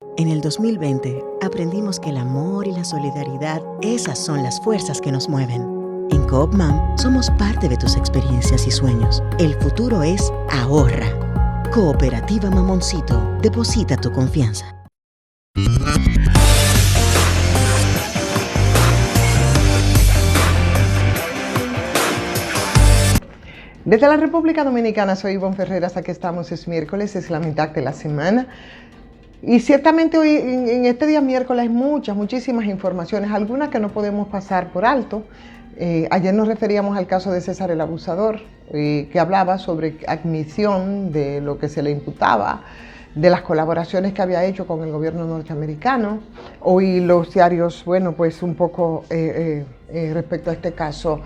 En el 2020, aprendimos que el amor y la solidaridad, esas son las fuerzas que nos mueven. En Coop Mam, somos parte de tus experiencias y sueños. El futuro es ahorra. Cooperativa Mamoncito, deposita tu confianza. Desde la República Dominicana, soy Ivonne Ferreras, aquí estamos, es miércoles, es la mitad de la semana. Y ciertamente hoy, en este día miércoles, hay muchísimas informaciones, algunas que no podemos pasar por alto. Ayer nos referíamos al caso de César el Abusador, que hablaba sobre admisión de lo que se le imputaba, de las colaboraciones que había hecho con el gobierno norteamericano. Hoy los diarios, bueno, pues un poco respecto a este caso,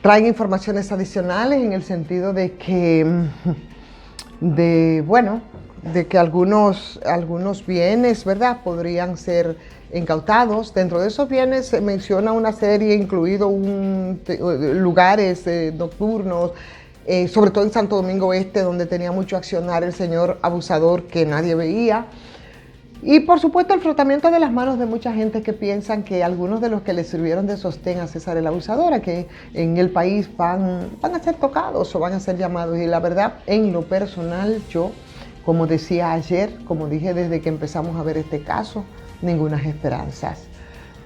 traen informaciones adicionales en el sentido de que, de que algunos bienes, ¿verdad?, podrían ser incautados. Dentro de esos bienes se menciona una serie, incluido lugares nocturnos, sobre todo en Santo Domingo Este, donde tenía mucho accionar el señor abusador que nadie veía. Y por supuesto el frotamiento de las manos de mucha gente que piensan que algunos de los que le sirvieron de sostén a César el Abusador, que en el país van a ser tocados o van a ser llamados. Y la verdad, en lo personal, yo, como decía ayer, como dije desde que empezamos a ver este caso, ninguna esperanzas.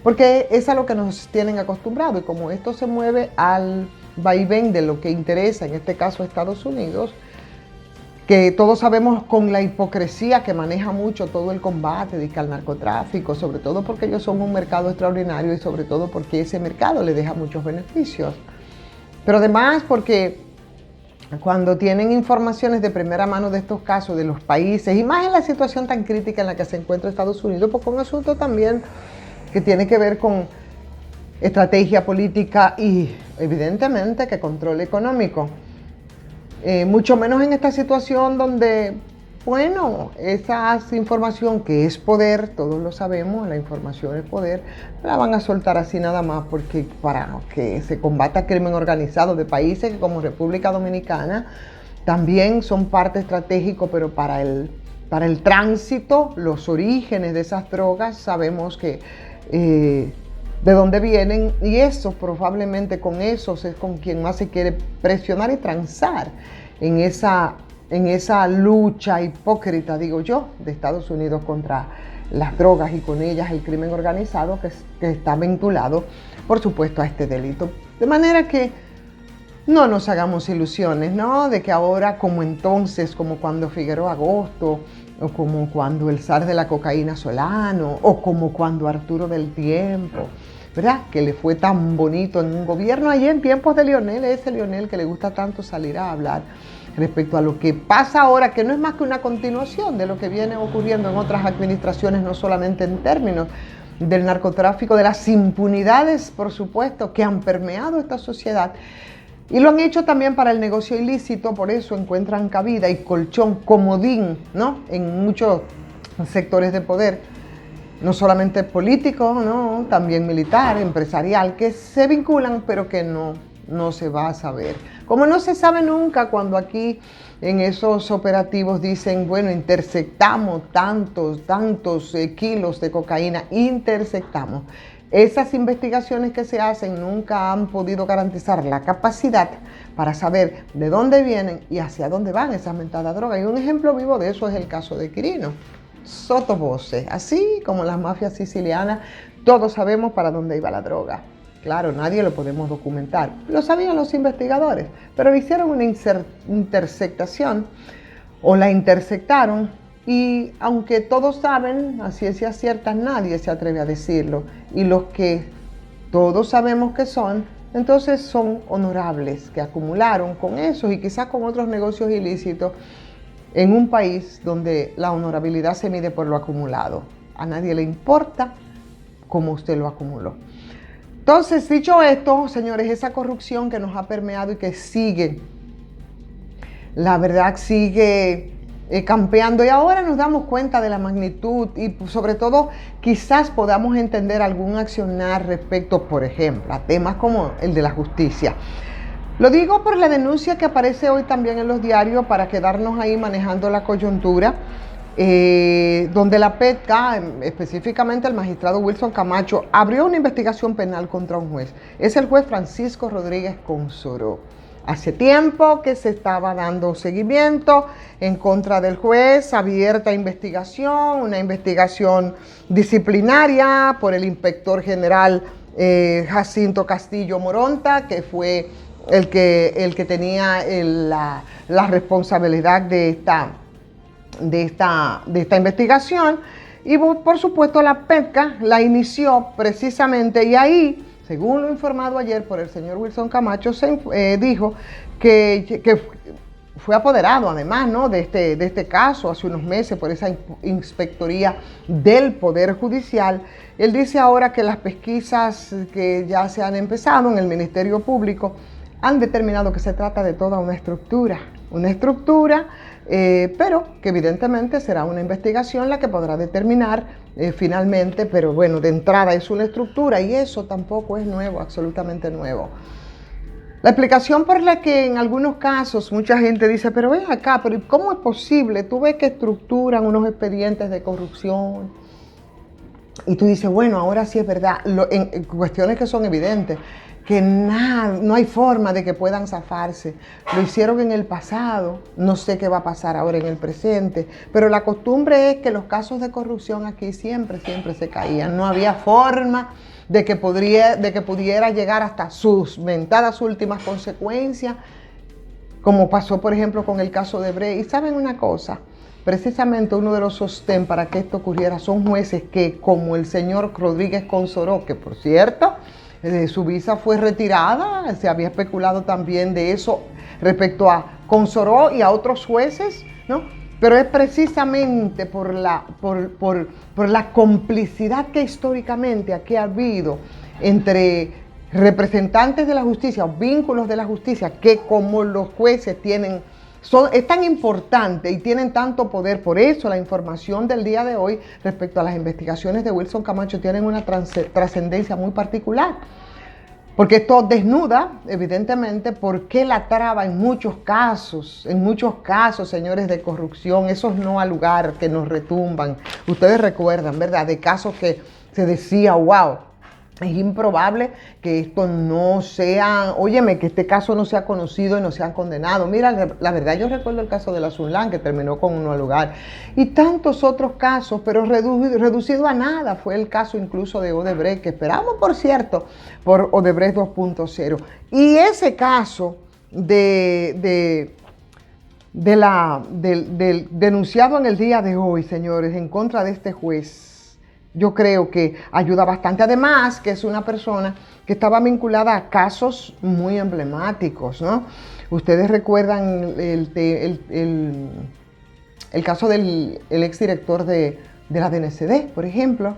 Porque es a lo que nos tienen acostumbrados. Y como esto se mueve al vaivén de lo que interesa, en este caso a Estados Unidos, que todos sabemos con la hipocresía que maneja mucho todo el combate al narcotráfico, sobre todo porque ellos son un mercado extraordinario y sobre todo porque ese mercado le deja muchos beneficios. Pero además porque cuando tienen informaciones de primera mano de estos casos de los países, y más en la situación tan crítica en la que se encuentra Estados Unidos, porque es un asunto también que tiene que ver con estrategia política y evidentemente que control económico. Mucho menos en esta situación donde, bueno, esa información que es poder, todos lo sabemos, la información es poder, la van a soltar así nada más porque para que se combata el crimen organizado de países que como República Dominicana también son parte estratégico, pero para el tránsito, los orígenes de esas drogas, sabemos que de dónde vienen, y eso probablemente con esos es con quien más se quiere presionar y transar en esa lucha hipócrita, digo yo, de Estados Unidos contra las drogas y con ellas el crimen organizado que está vinculado, por supuesto, a este delito. De manera que no nos hagamos ilusiones, ¿no?, de que ahora, como entonces, como cuando Figueroa Agosto, o como cuando el zar de la cocaína Solano, o como cuando Arturo del Tiempo, ¿verdad?, que le fue tan bonito en un gobierno allí en tiempos de Leonel, ese Leonel que le gusta tanto salir a hablar respecto a lo que pasa ahora, que no es más que una continuación de lo que viene ocurriendo en otras administraciones, no solamente en términos del narcotráfico, de las impunidades, por supuesto, que han permeado esta sociedad. Y lo han hecho también para el negocio ilícito, por eso encuentran cabida y colchón, comodín, ¿no?, en muchos sectores de poder, no solamente político, ¿no?, también militar, empresarial, que se vinculan, pero que no se va a saber. Como no se sabe nunca cuando aquí en esos operativos dicen, bueno, interceptamos tantos kilos de cocaína, interceptamos. Esas investigaciones que se hacen nunca han podido garantizar la capacidad para saber de dónde vienen y hacia dónde van esas mentadas drogas. Y un ejemplo vivo de eso es el caso de Quirino Sottovoce. Así como las mafias sicilianas, todos sabemos para dónde iba la droga. Claro, nadie lo podemos documentar. Lo sabían los investigadores, pero hicieron una interceptación o la interceptaron. Y aunque todos saben, a ciencia cierta, nadie se atreve a decirlo. Y los que todos sabemos que son, entonces son honorables, que acumularon con esos y quizás con otros negocios ilícitos en un país donde la honorabilidad se mide por lo acumulado. A nadie le importa cómo usted lo acumuló. Entonces, dicho esto, señores, esa corrupción que nos ha permeado y que sigue, la verdad sigue campeando, y ahora nos damos cuenta de la magnitud y sobre todo quizás podamos entender algún accionar respecto, por ejemplo, a temas como el de la justicia. Lo digo por la denuncia que aparece hoy también en los diarios para quedarnos ahí manejando la coyuntura, donde la PETCA, específicamente el magistrado Wilson Camacho, abrió una investigación penal contra un juez. Es el juez Francisco Rodríguez Consoró. Hace tiempo que se estaba dando seguimiento en contra del juez, abierta investigación, una investigación disciplinaria por el inspector general Jacinto Castillo Moronta, que fue el que tenía la responsabilidad de esta investigación. Y por supuesto la PETCA la inició precisamente, y ahí, según lo informado ayer por el señor Wilson Camacho, se dijo que fue apoderado además, ¿no?, de este caso hace unos meses por esa inspectoría del Poder Judicial. Él dice ahora que las pesquisas que ya se han empezado en el Ministerio Público han determinado que se trata de toda una estructura, pero que evidentemente será una investigación la que podrá determinar finalmente, pero bueno, de entrada es una estructura y eso tampoco es nuevo, absolutamente nuevo. La explicación por la que en algunos casos mucha gente dice, pero ven acá, pero ¿cómo es posible? Tú ves que estructuran unos expedientes de corrupción y tú dices, bueno, ahora sí es verdad, en cuestiones que son evidentes, que no hay forma de que puedan zafarse. Lo hicieron en el pasado, no sé qué va a pasar ahora en el presente, pero la costumbre es que los casos de corrupción aquí siempre se caían. No había forma de que pudiera llegar hasta sus mentadas últimas consecuencias, como pasó por ejemplo con el caso de Odebrecht. Y saben una cosa, precisamente uno de los sostén para que esto ocurriera son jueces que, como el señor Rodríguez Consoró, que por cierto, su visa fue retirada, se había especulado también de eso respecto a Consoró y a otros jueces, ¿no? Pero es precisamente por la complicidad que históricamente aquí ha habido entre representantes de la justicia o vínculos de la justicia, que como los jueces es tan importante y tienen tanto poder. Por eso la información del día de hoy respecto a las investigaciones de Wilson Camacho tienen una trascendencia muy particular, porque esto desnuda evidentemente por qué la traba en muchos casos, señores, de corrupción, esos no al lugar que nos retumban. Ustedes recuerdan, ¿verdad?, de casos que se decía, wow, es improbable que esto no sea, óyeme, que este caso no sea conocido y no sea condenado. Mira, la verdad, yo recuerdo el caso de la Sunlan, que terminó con uno al lugar, y tantos otros casos, pero reducido a nada. Fue el caso incluso de Odebrecht, que esperamos, por cierto, por Odebrecht 2.0. Y ese caso del denunciado en el día de hoy, señores, en contra de este juez, yo creo que ayuda bastante. Además, que es una persona que estaba vinculada a casos muy emblemáticos, ¿no? Ustedes recuerdan el caso del exdirector de la DNCD, por ejemplo,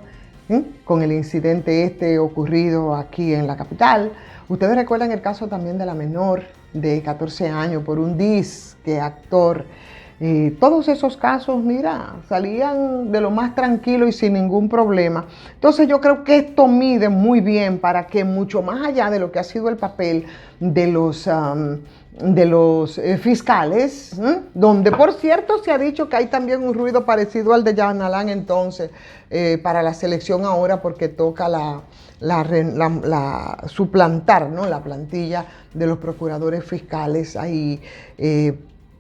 con el incidente ocurrido aquí en la capital. Ustedes recuerdan el caso también de la menor de 14 años por un disque actor. Todos esos casos, mira, salían de lo más tranquilo y sin ningún problema. Entonces yo creo que esto mide muy bien para que, mucho más allá de lo que ha sido el papel de los fiscales, donde por cierto se ha dicho que hay también un ruido parecido al de Jean Alain entonces, para la selección ahora, porque toca suplantar, ¿no?, la plantilla de los procuradores fiscales ahí,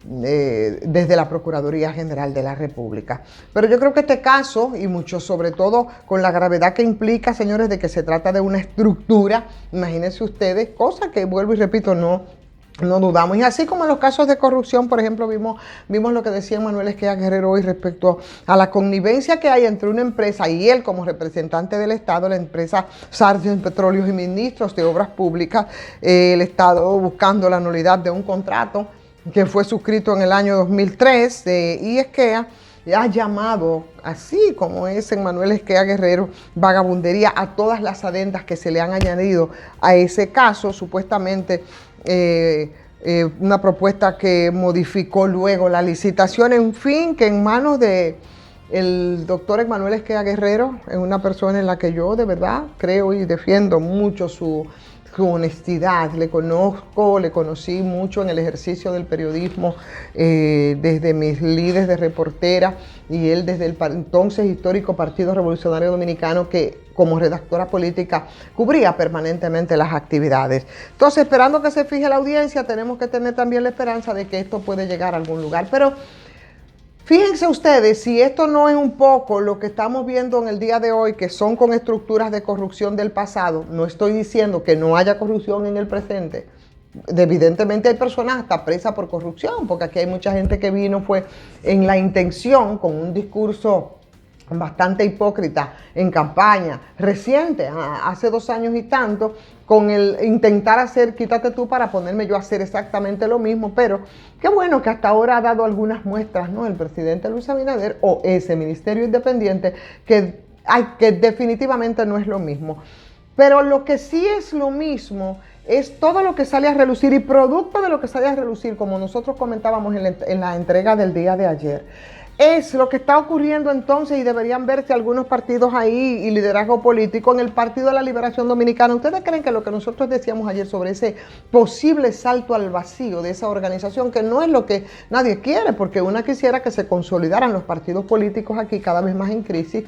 desde la Procuraduría General de la República. Pero yo creo que este caso, y mucho sobre todo con la gravedad que implica, señores, de que se trata de una estructura, imagínense ustedes, cosa que, vuelvo y repito, no dudamos. Y así como en los casos de corrupción, por ejemplo, vimos lo que decía Manuel Esquella Guerrero hoy respecto a la connivencia que hay entre una empresa y él como representante del Estado, la empresa Sargent Petróleos y Ministros de Obras Públicas, el Estado buscando la nulidad de un contrato que fue suscrito en el año 2003 y Esquella ha llamado, así como es en Manuel Esquella Guerrero, vagabundería a todas las adendas que se le han añadido a ese caso, supuestamente una propuesta que modificó luego la licitación, en fin, que en manos de el doctor Emmanuel Esquella Guerrero, es una persona en la que yo de verdad creo y defiendo mucho su su honestidad. Le conocí mucho en el ejercicio del periodismo desde mis lides de reportera y él desde el entonces histórico Partido Revolucionario Dominicano, que como redactora política cubría permanentemente las actividades. Entonces, esperando que se fije la audiencia, tenemos que tener también la esperanza de que esto puede llegar a algún lugar. Pero fíjense ustedes, si esto no es un poco lo que estamos viendo en el día de hoy, que son con estructuras de corrupción del pasado. No estoy diciendo que no haya corrupción en el presente. Evidentemente hay personas hasta presas por corrupción, porque aquí hay mucha gente que vino fue en la intención, con un discurso bastante hipócrita en campaña reciente, hace 2 años y tanto, con el intentar hacer, quítate tú para ponerme yo a hacer exactamente lo mismo. Pero qué bueno que hasta ahora ha dado algunas muestras, ¿no?, el presidente Luis Abinader o ese ministerio independiente, que definitivamente no es lo mismo. Pero lo que sí es lo mismo es todo lo que sale a relucir, y producto de lo que sale a relucir, como nosotros comentábamos en la entrega del día de ayer, es lo que está ocurriendo entonces, y deberían verse algunos partidos ahí y liderazgo político en el Partido de la Liberación Dominicana. ¿Ustedes creen que lo que nosotros decíamos ayer sobre ese posible salto al vacío de esa organización, que no es lo que nadie quiere, porque una quisiera que se consolidaran los partidos políticos aquí cada vez más en crisis?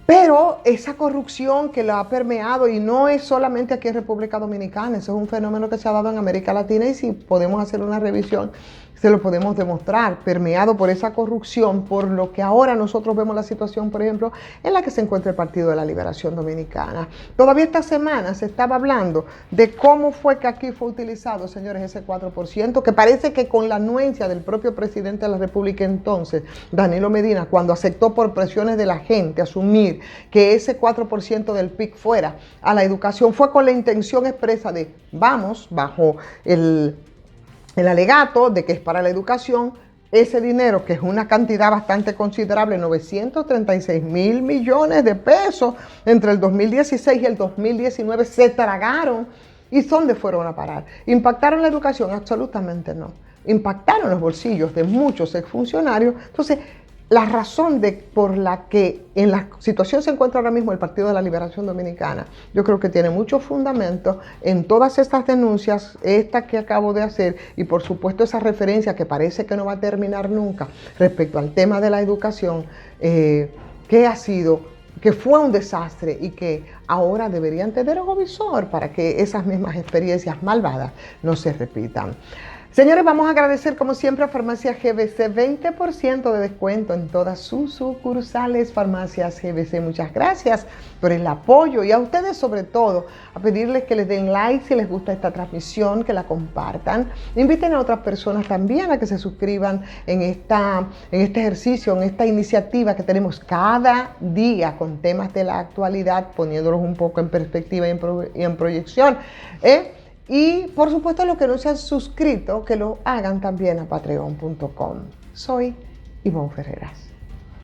Pero esa corrupción que la ha permeado, y no es solamente aquí en República Dominicana, eso es un fenómeno que se ha dado en América Latina, y si podemos hacer una revisión, se lo podemos demostrar, permeado por esa corrupción, por lo que ahora nosotros vemos la situación, por ejemplo, en la que se encuentra el Partido de la Liberación Dominicana. Todavía esta semana se estaba hablando de cómo fue que aquí fue utilizado, señores, ese 4%, que parece que con la anuencia del propio presidente de la República entonces, Danilo Medina, cuando aceptó por presiones de la gente asumir que ese 4% del PIB fuera a la educación, fue con la intención expresa de vamos, bajo el alegato de que es para la educación, ese dinero, que es una cantidad bastante considerable, 936 mil millones de pesos entre el 2016 y el 2019, se tragaron. ¿Y dónde fueron a parar? ¿Impactaron la educación? Absolutamente no. Impactaron los bolsillos de muchos exfuncionarios. Entonces, la razón por la que en la situación se encuentra ahora mismo el Partido de la Liberación Dominicana, yo creo que tiene mucho fundamento en todas estas denuncias, esta que acabo de hacer, y por supuesto esa referencia que parece que no va a terminar nunca respecto al tema de la educación, que fue un desastre y que ahora deberían tener ojo visor para que esas mismas experiencias malvadas no se repitan. Señores, vamos a agradecer como siempre a Farmacias GBC, 20% de descuento en todas sus sucursales. Farmacias GBC, muchas gracias por el apoyo, y a ustedes sobre todo a pedirles que les den like si les gusta esta transmisión, que la compartan, inviten a otras personas también a que se suscriban en este ejercicio, en esta iniciativa que tenemos cada día con temas de la actualidad, poniéndolos un poco en perspectiva y en proyección. Y por supuesto, los que no se han suscrito, que lo hagan también a patreon.com. Soy Ivonne Ferreras.